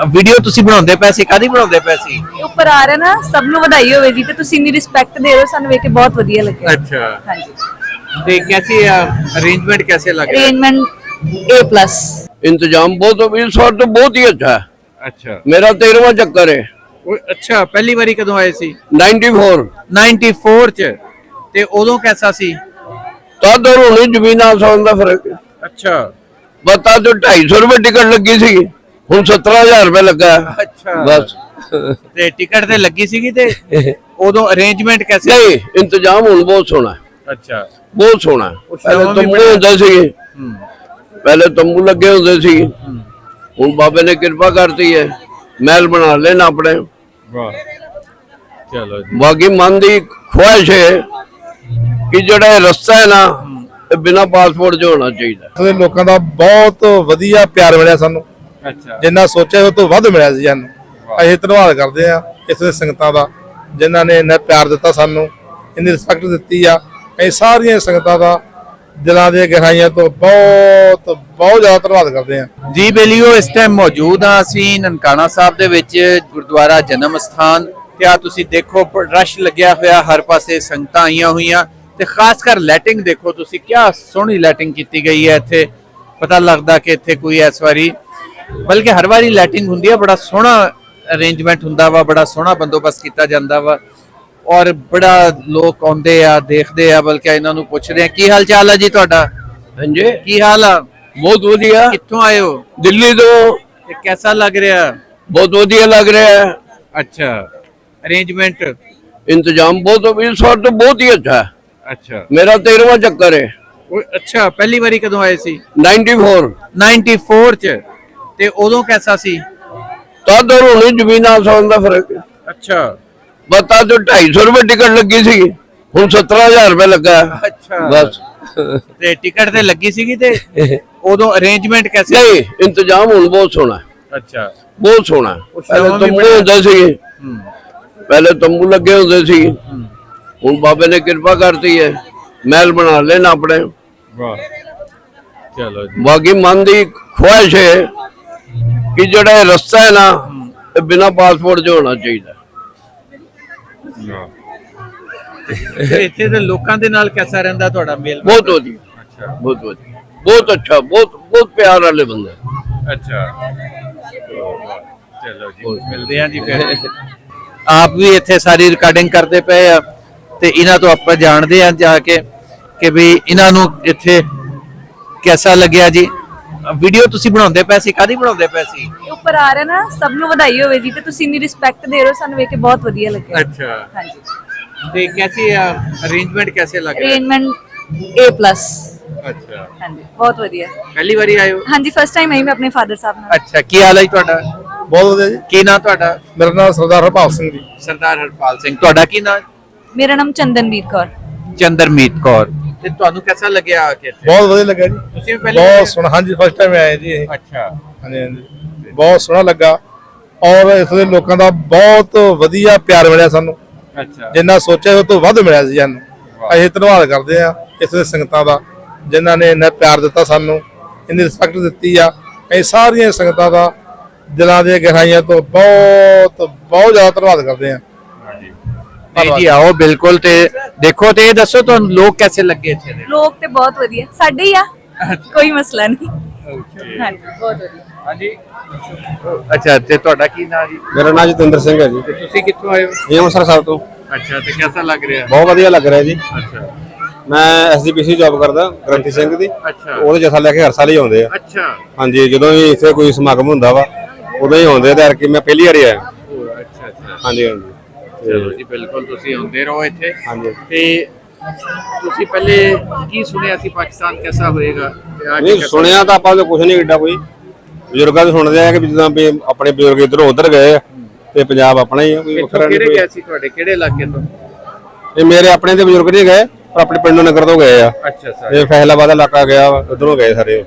Video ਤੁਸੀਂ ਬਣਾਉਂਦੇ ਪਏ ਸੀ, ਕਾਦੀ ਬਣਾਉਂਦੇ ਪਏ ਸੀ? ਉੱਪਰ ਆ ਰਿਹਾ ਨਾ, ਸਭ ਨੂੰ ਵਧਾਈ ਹੋਵੇ ਜੀ, ਤੇ ਤੁਸੀਂ ਇੰਨੀ ਰਿਸਪੈਕਟ ਦੇ ਰਹੇ ਹੋ, ਸਾਨੂੰ ਵੇਖ ਕੇ ਬਹੁਤ ਵਧੀਆ ਲੱਗਿਆ। अच्छा ਹਾਂਜੀ, तो कैसी अरेंजमेंट कैसे लग रहा है? Arrangement A+। इंतजाम बहुत इस बार तो बहुत ही अच्छा है। अच्छा मेरा 13वां चक्कर है। अच्छा पहली बारी कदों आए सी? 94 94 च ते उदों कैसा सी? तद और हुणे जमीन आसमान का फर्क है। अच्छा बता तो 250 रुपए टिकट लगी सी, हुण 17,000 रुपए लगा है। अच्छा बस ते टिकट ते लगी सीगी ते उदों अरेंजमेंट कैसे? नहीं, इंतजाम हुण बहुत सोहना है, अच्छा बहुत सोहना है। पहले भी तंबू बड़ा- होंदे सी, पहले तंबू लगे होंदे सी, हुण बाबे ने कृपा करती है, महल बना लेना अपने। वाह चलो जी। बाकी मन की ख्वाहिश है कि ਜਿਹੜਾ ਰਸਤਾ ਹੈ ਨਾ ਇਹ ਬਿਨਾ ਪਾਸਪੋਰਟ ਜੋ ਹੋਣਾ ਚਾਹੀਦਾ। ਦੇ ਲੋਕਾਂ ਦਾ ਬਹੁਤ ਵਧੀਆ ਪਿਆਰ ਮਿਲਿਆ ਸਾਨੂੰ, अच्छा ਜਿੰਨਾ ਸੋਚਿਆ ਉਹ ਤੋਂ ਵੱਧ ਮਿਲਿਆ ਸੀ ਸਾਨੂੰ। ਅਸੀਂ ਧੰਨਵਾਦ ਕਰਦੇ ਆ ਇਸ ਦੇ ਸੰਗਤਾਂ ਦਾ, ਜਿਨ੍ਹਾਂ ਨੇ ਇੰਨਾ ਪਿਆਰ ਦਿੱਤਾ ਸਾਨੂੰ, ਇੰਨੀ ਰਿਸਪੈਕਟ ਦਿੱਤੀ ਆ। ਅਸੀਂ ਸਾਰੀਆਂ ਸੰਗਤਾਂ ਦਾ ਦਿਲਾਂ ਦੀਆਂ ਗਹਿਰਾਈਆਂ ਤੋਂ ਬਹੁਤ ਬਹੁਤ ਜ਼ਿਆਦਾ ਧੰਨਵਾਦ ਕਰਦੇ ਆ। ਜੀ ਬੇਲੀਓ ਇਸ ਟਾਈਮ ਮੌਜੂਦ ਆ ਅਸੀਂ ਨਨਕਾਣਾ ਸਾਹਿਬ ਦੇ ਵਿੱਚ, ਗੁਰਦੁਆਰਾ ਜਨਮ ਸਥਾਨ ਤੇ ਆ ਤੁਸੀਂ ਦੇਖੋ ਰਸ਼ ਲੱਗਿਆ ਹੋਇਆ, ਹਰ ਪਾਸੇ ਸੰਗਤਾਂ ਆਈਆਂ ਹੋਈਆਂ ਤੇ ਖਾਸ ਕਰ ਲਾਈਟਿੰਗ ਦੇਖੋ ਤੁਸੀਂ, ਕਿਆ ਸੋਹਣੀ ਲਾਈਟਿੰਗ ਕੀਤੀ ਗਈ ਹੈ ਇੱਥੇ। ਪਤਾ ਲੱਗਦਾ ਕਿ ਇੱਥੇ ਕੋਈ ਇਸ ਵਾਰੀ, ਬਲਕਿ ਹਰ ਵਾਰੀ ਲਾਈਟਿੰਗ ਹੁੰਦੀ ਹੈ, ਬੜਾ ਸੋਹਣਾ ਅਰੇਂਜਮੈਂਟ ਹੁੰਦਾ ਵਾ, ਬੜਾ ਸੋਹਣਾ ਬੰਦੋਬਸਤ ਕੀਤਾ ਜਾਂਦਾ ਵਾ ਔਰ ਬੜਾ ਲੋਕ ਆਉਂਦੇ ਆ, ਦੇਖਦੇ ਆ, ਬਲਕਿ ਇਹਨਾਂ ਨੂੰ ਪੁੱਛਦੇ ਆ ਕੀ ਹਾਲ ਚਾਲ ਹੈ ਜੀ ਤੁਹਾਡਾ? ਹਾਂਜੀ ਕੀ ਹਾਲ ਆ? ਬਹੁਤ ਵਧੀਆ। ਕਿੱਥੋਂ ਆਏ ਹੋ? ਦਿੱਲੀ ਤੋਂ। ਤੇ कैसा लग रहा? बहुत ਵਧੀਆ लग रहा है। अच्छा अरेंजमेंट? इंतजाम बहुत इस बार तो बहुत ही अच्छा है। अच्छा मेरा 13वां चक्कर है। अच्छा पहली बारी कदों आए सी? 94 94 च ते उदों कैसा सी? तद और हुणे जमीन आसमान का फर्क है। अच्छा बता तो 250 रुपए टिकट लगी सी, हुण 17,000 रुपए लगा है। अच्छा बस ते टिकट ते लगी सीगी ते उदों अरेंजमेंट कैसे? नहीं, इंतजाम हुण बहुत सोहना है, अच्छा बहुत सोहना है। उस पहले समय भी तंबू बड़ा- होंदे सी, पहले तंबू लगे होंदे सी, हुण बाबे ने कृपा करती है, महल बना लेना अपने। वाह चलो जी। बाकी मन की ख्वाहिश है कि ਜਿਹੜਾ ਰਸਤਾ ਹੈ ਨਾ ਇਹ ਬਿਨਾ ਪਾਸਪੋਰਟ ਜੋ ਹੋਣਾ ਚਾਹੀਦਾ। ਤੇ ਇੱਥੇ ਦੇ ਲੋਕਾਂ ਦੇ ਨਾਲ ਕਿਹਦਾ ਰਹਿੰਦਾ ਤੁਹਾਡਾ ਮੇਲ? ਬਹੁਤ ਵਧੀਆ, अच्छा ਬਹੁਤ ਵਧੀਆ, ਬਹੁਤ ਅੱਛਾ, ਬਹੁਤ ਬਹੁਤ ਪਿਆਰ ਵਾਲੇ ਬੰਦੇ। अच्छा चलो जी मिलते हैं जी फिर। आप भी इत्थे सारी रिकॉर्डिंग करते पे आ ते इन्हां तो आपां जानदे आ जाके कि भी इन्हां नूं इत्थे कैसा लग्या जी। ਵੀਡੀਓ ਤੁਸੀਂ ਬਣਾਉਂਦੇ ਪਏ ਸੀ, ਕਾਦੀ ਬਣਾਉਂਦੇ ਪਏ ਸੀ? ਉੱਪਰ ਆ ਰਿਹਾ ਨਾ, ਸਭ ਨੂੰ ਵਧਾਈ ਹੋਵੇ ਜੀ, ਤੇ ਤੁਸੀਂ ਇੰਨੀ ਰਿਸਪੈਕਟ ਦੇ ਰਹੇ ਹੋ, ਸਾਨੂੰ ਵੇਖ ਕੇ ਬਹੁਤ ਵਧੀਆ ਲੱਗਿਆ। अच्छा ਹਾਂਜੀ, ਤੇ कैसी अरेंजमेंट कैसे लग रहा है? ਅਰੇਂਜमेंट A+। अच्छा ਹਾਂਜੀ, ਬਹੁਤ ਵਧੀਆ। पहली बारी आए हो? ਹਾਂਜੀ, ਫਸਟ ਟਾਈਮ ਆਈ ਮੈਂ ਆਪਣੇ ਫਾਦਰ ਸਾਹਿਬ ਨਾਲ। अच्छा ਕੀ ਹਾਲ ਹੈ ਜੀ ਤੁਹਾਡਾ? ਬਹੁਤ ਵਧੀਆ ਜੀ। ਕੀ ਨਾਂ ਤੁਹਾਡਾ? ਮੇਰਾ ਨਾਮ ਸਰਦਾਰ ਹਰਪਾਲ ਸਿੰਘ ਜੀ। ਸਰਦਾਰ ਹਰਪਾਲ ਸਿੰਘ। ਤੁਹਾਡਾ ਕੀ ਨਾਂ? ਮੇਰਾ ਨਾਮ ਚੰਦਨਵੀਰ ਕੌਰ। ਚੰਦਰਮੀਤ ਕੌਰ। ਤੇ ਤੁਹਾਨੂੰ ਕਿਹਦਾ ਲੱਗਿਆ ਆ ਕੇ ਇੱਥੇ? ਬਹੁਤ ਵਧੀਆ ਲੱਗਾ ਜੀ, ਤੁਸੀਂ ਵੀ ਪਹਿਲੀ ਬਹੁਤ ਸੋਹਣਾ। ਹਾਂਜੀ ਫਸਟ ਟਾਈਮ ਆਏ ਜੀ ਇਹ। ਅੱਛਾ ਹਾਂਜੀ ਹਾਂਜੀ, ਬਹੁਤ ਸੋਹਣਾ ਲੱਗਾ ਔਰ ਇਸ ਦੇ ਲੋਕਾਂ ਦਾ ਬਹੁਤ ਵਧੀਆ ਪਿਆਰ ਮਿਲਿਆ ਸਾਨੂੰ, ਅੱਛਾ ਜਿੰਨਾ ਸੋਚਿਆ ਉਹ ਤੋਂ ਵੱਧ ਮਿਲਿਆ ਸੀ ਸਾਨੂੰ। ਅਸੀਂ ਧੰਨਵਾਦ ਕਰਦੇ ਆ ਇਸ ਦੇ ਸੰਗਤਾਂ ਦਾ, ਜਿਨ੍ਹਾਂ ਨੇ ਇੰਨਾ ਪਿਆਰ ਦਿੱਤਾ ਸਾਨੂੰ, ਇੰਨੀ ਰਿਸਪੈਕਟ ਦਿੱਤੀ ਆ। ਅਸੀਂ ਸਾਰੀਆਂ ਸੰਗਤਾਂ ਦਾ ਦਿਲਾਂ ਦੀਆਂ ਗਹਿਰਾਈਆਂ ਤੋਂ ਬਹੁਤ ਬਹੁਤ ਜ਼ਿਆਦਾ ਧੰਨਵਾਦ ਕਰਦੇ ਆ। ਨਹੀਂ ਜੀ ਆਓ ਬਿਲਕੁਲ। ਤੇ ਦੇਖੋ ਤੇ ਇਹ ਦੱਸੋ ਤੁਹਾਨੂੰ ਲੋਕ ਕਿਵੇਂ ਲੱਗੇ ਇੱਥੇ ਦੇ? ਲੋਕ ਤੇ ਬਹੁਤ ਵਧੀਆ, ਸਾਡੇ ਹੀ ਆ, ਕੋਈ ਮਸਲਾ ਨਹੀਂ। ਹਾਂਜੀ, ਬਹੁਤ ਵਧੀਆ। ਹਾਂਜੀ ਅੱਛਾ ਤੇ ਤੁਹਾਡਾ ਕੀ ਨਾਮ ਜੀ? ਮੇਰਾ ਨਾਮ ਜਤਿੰਦਰ ਸਿੰਘ ਹੈ ਜੀ, ਤੇ ਤੁਸੀਂ ਕਿੱਥੋਂ ਆਏ ਹੋ? ਜੀ ਅੰਮ੍ਰਿਤਸਰ ਸਾਹਿਬ ਤੋਂ। ਅੱਛਾ ਤੇ ਕਿਹਦਾ ਲੱਗ ਰਿਹਾ? ਬਹੁਤ ਵਧੀਆ ਲੱਗ ਰਿਹਾ ਜੀ। ਅੱਛਾ ਮੈਂ ਐਸਜੀਪੀਸੀ ਜੌਬ ਕਰਦਾ, ਗ੍ਰੰਥੀ ਸਿੰਘ ਦੀ। ਅੱਛਾ ਉਹਦੇ ਜਥਾ ਲੈ ਕੇ ਹਰ ਸਾਲ ਹੀ ਆਉਂਦੇ ਆ। ਅੱਛਾ ਹਾਂਜੀ, ਜਦੋਂ ਵੀ ਇੱਥੇ ਕੋਈ ਸਮਾਗਮ ਹੁੰਦਾ ਵਾ ਉਦੋਂ ਹੀ ਆਉਂਦੇ ਆ, ਤੇ ਕਿ ਮੈਂ ਪਹਿਲੀ ਵਾਰੀ ਆਇਆ। ਅੱਛਾ ਅੱਛਾ ਹਾਂਜੀ ਹਾਂਜੀ ਚਲੋ ਜੀ ਬਿਲਕੁਲ ਤੁਸੀਂ ਆਉਂਦੇ ਰਹੋ ਇੱਥੇ। ਹਾਂਜੀ। ਤੇ ਤੁਸੀਂ ਪਹਿਲੇ ਕੀ ਸੁਣਿਆ ਸੀ ਪਾਕਿਸਤਾਨ ਕਿਹਦਾ ਹੋਏਗਾ? ਤੇ ਆ ਕੇ ਨਹੀਂ ਸੁਣਿਆ ਤਾਂ ਆਪਾਂ ਕੁਝ ਨਹੀਂ ਏਡਾ, ਕੋਈ ਬਜ਼ੁਰਗਾਂ ਤੋਂ ਸੁਣਦੇ ਆ ਕਿ ਜਿੱਦਾਂ ਵੀ ਆਪਣੇ ਬਜ਼ੁਰਗ ਇੱਧਰੋਂ ਉੱਧਰ ਗਏ ਆ ਤੇ ਪੰਜਾਬ ਆਪਣਾ ਹੀ ਆ, ਕੋਈ ਵੱਖਰਾ ਕਿਹੜੇ ਨਹੀਂ। ਗਏ ਸੀ ਤੁਹਾਡੇ ਕਿਹੜੇ ਇਲਾਕੇ ਤੋਂ? ਇਹ ਮੇਰੇ ਆਪਣੇ ਦੇ ਬਜ਼ੁਰਗ ਨਹੀਂ ਗਏ, ਪਰ ਆਪਣੇ ਪਿੰਡੋਂ ਨਗਰ ਤੋਂ ਗਏ ਆ। ਅੱਛਾ ਸਰ ਇਹ ਫੈਸਲਾਬਾਦ ਇਲਾਕਾ ਗਿਆ, ਉਧਰੋਂ ਗਏ ਸਾਰੇ।